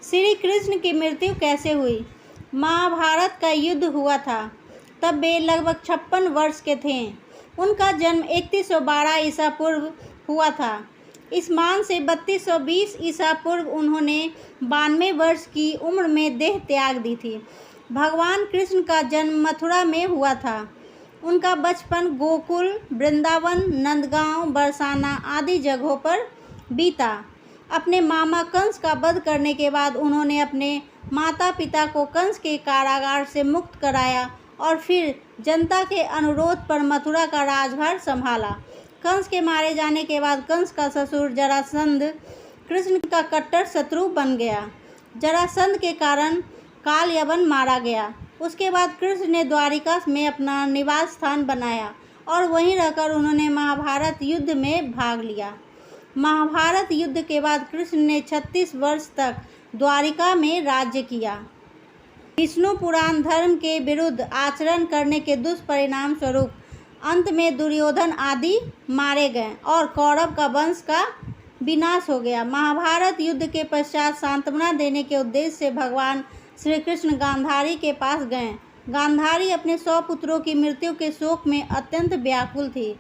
श्री कृष्ण की मृत्यु कैसे हुई? महाभारत का युद्ध हुआ था, तब वे लगभग 56 वर्ष के थे। उनका जन्म 3112 ईसा पूर्व हुआ था। इस मान से 3220 ईसा पूर्व उन्होंने 92 वर्ष की उम्र में देह त्याग दी थी। भगवान कृष्ण का जन्म मथुरा में हुआ था। उनका बचपन गोकुल, वृंदावन, नंदगांव, बरसाना आदि जगहों पर बीता। अपने मामा कंस का वध करने के बाद उन्होंने अपने माता पिता को कंस के कारागार से मुक्त कराया और फिर जनता के अनुरोध पर मथुरा का राजभार संभाला। कंस के मारे जाने के बाद कंस का ससुर जरासंध कृष्ण का कट्टर शत्रु बन गया। जरासंध के कारण कालयवन मारा गया। उसके बाद कृष्ण ने द्वारिका में अपना निवास स्थान बनाया और वहीं रहकर उन्होंने महाभारत युद्ध में भाग लिया। महाभारत युद्ध के बाद कृष्ण ने 36 वर्ष तक द्वारिका में राज्य किया। विष्णु पुराण धर्म के विरुद्ध आचरण करने के दुष्परिणाम स्वरूप अंत में दुर्योधन आदि मारे गए और कौरव का वंश का विनाश हो गया। महाभारत युद्ध के पश्चात सांत्वना देने के उद्देश्य से भगवान श्री कृष्ण गांधारी के पास गए। गांधारी अपने 100 पुत्रों की मृत्यु के शोक में अत्यंत व्याकुल थी।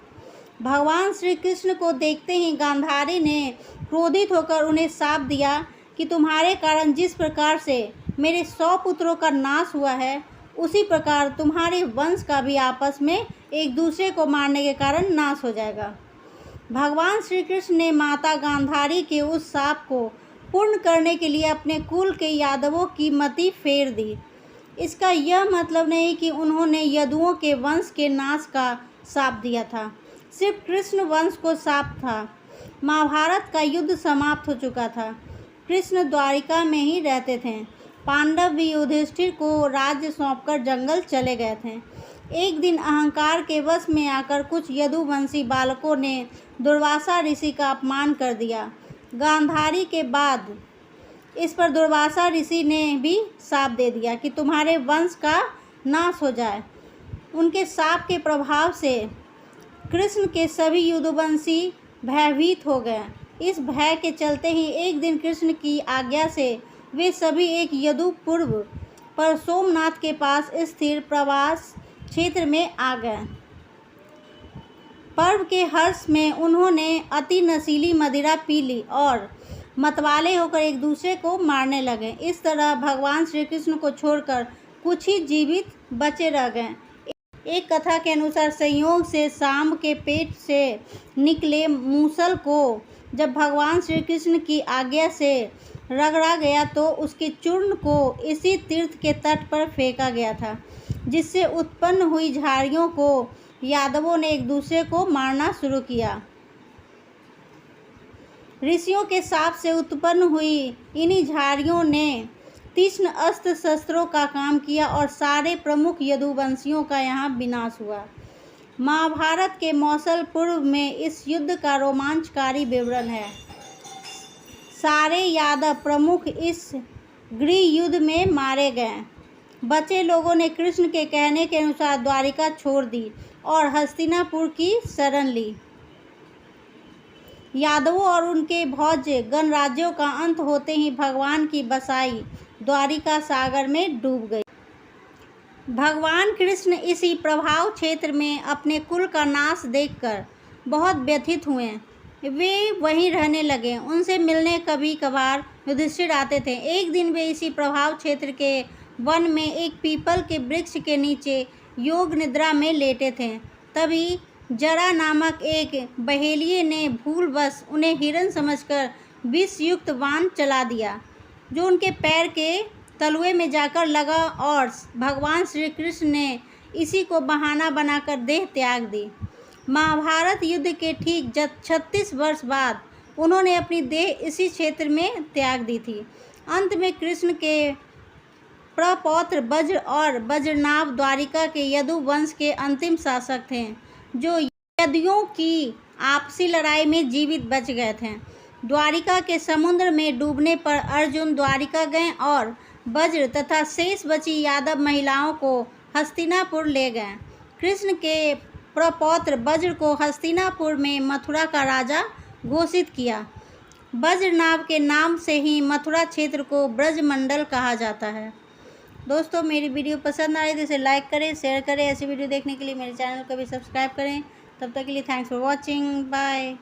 भगवान श्री कृष्ण को देखते ही गांधारी ने क्रोधित होकर उन्हें शाप दिया कि तुम्हारे कारण जिस प्रकार से मेरे 100 पुत्रों का नाश हुआ है, उसी प्रकार तुम्हारे वंश का भी आपस में एक दूसरे को मारने के कारण नाश हो जाएगा। भगवान श्री कृष्ण ने माता गांधारी के उस शाप को पूर्ण करने के लिए अपने कुल के यादवों की मति फेर दी। इसका यह मतलब नहीं कि उन्होंने यदुओं के वंश के नाश का शाप दिया था, सिर्फ कृष्ण वंश को शाप था। महाभारत का युद्ध समाप्त हो चुका था। कृष्ण द्वारिका में ही रहते थे। पांडव भी युधिष्ठिर को राज्य सौंपकर जंगल चले गए थे। एक दिन अहंकार के वश में आकर कुछ यदुवंशी बालकों ने दुर्वासा ऋषि का अपमान कर दिया। गांधारी के बाद इस पर दुर्वासा ऋषि ने भी शाप दे दिया कि तुम्हारे वंश का नाश हो जाए। उनके शाप के प्रभाव से कृष्ण के सभी यदुवंशी भयभीत हो गए। इस भय के चलते ही एक दिन कृष्ण की आज्ञा से वे सभी एक यदुपुर पर सोमनाथ के पास स्थिर प्रवास क्षेत्र में आ गए। पर्व के हर्ष में उन्होंने अति नशीली मदिरा पी ली और मतवाले होकर एक दूसरे को मारने लगे। इस तरह भगवान श्री कृष्ण को छोड़कर कुछ ही जीवित बचे रह गए। एक कथा के अनुसार संयोग से सांब के पेट से निकले मूसल को जब भगवान श्री कृष्ण की आज्ञा से रगड़ा गया तो उसके चूर्ण को इसी तीर्थ के तट पर फेंका गया था, जिससे उत्पन्न हुई झाड़ियों को यादवों ने एक दूसरे को मारना शुरू किया। ऋषियों के शाप से उत्पन्न हुई इन्हीं झाड़ियों ने तीक्ष्ण अस्त्र शस्त्रों का काम किया और सारे प्रमुख यदुवंशियों का यहाँ विनाश हुआ। महाभारत के मौसल पूर्व में इस युद्ध का रोमांचकारी विवरण है। सारे यादव प्रमुख इस गृह युद्ध में मारे गए। बचे लोगों ने कृष्ण के कहने के अनुसार द्वारिका छोड़ दी और हस्तिनापुर की शरण ली। यादवों और उनके भौज्य गणराज्यों का अंत होते ही भगवान की बसाई द्वारिका सागर में डूब गई। भगवान कृष्ण इसी प्रभाव क्षेत्र में अपने कुल का नाश देखकर बहुत व्यथित हुए। वे वहीं रहने लगे। उनसे मिलने कभी कभार युधिष्ठिर आते थे। एक दिन वे इसी प्रभाव क्षेत्र के वन में एक पीपल के वृक्ष के नीचे योग निद्रा में लेटे थे। तभी जरा नामक एक बहेलिये ने भूलवश उन्हें हिरण समझकर विष युक्त बाण चला दिया, जो उनके पैर के तलुए में जाकर लगा और भगवान श्री कृष्ण ने इसी को बहाना बनाकर देह त्याग दी। महाभारत युद्ध के ठीक 36 वर्ष बाद उन्होंने अपनी देह इसी क्षेत्र में त्याग दी थी। अंत में कृष्ण के प्रपौत्र वज्र और वज्रनाभ द्वारिका के यदु वंश के अंतिम शासक थे, जो यदुओं की आपसी लड़ाई में जीवित बच गए थे। द्वारिका के समुद्र में डूबने पर अर्जुन द्वारिका गए और वज्र तथा शेष बची यादव महिलाओं को हस्तिनापुर ले गए। कृष्ण के प्रपौत्र वज्र को हस्तिनापुर में मथुरा का राजा घोषित किया। वज्रनाभ के नाम से ही मथुरा क्षेत्र को ब्रजमंडल कहा जाता है। दोस्तों, मेरी वीडियो पसंद आए तो इसे लाइक करें, शेयर करें। ऐसी वीडियो देखने के लिए मेरे चैनल को भी सब्सक्राइब करें। तब तक के लिए थैंक्स फॉर वॉचिंग। बाय।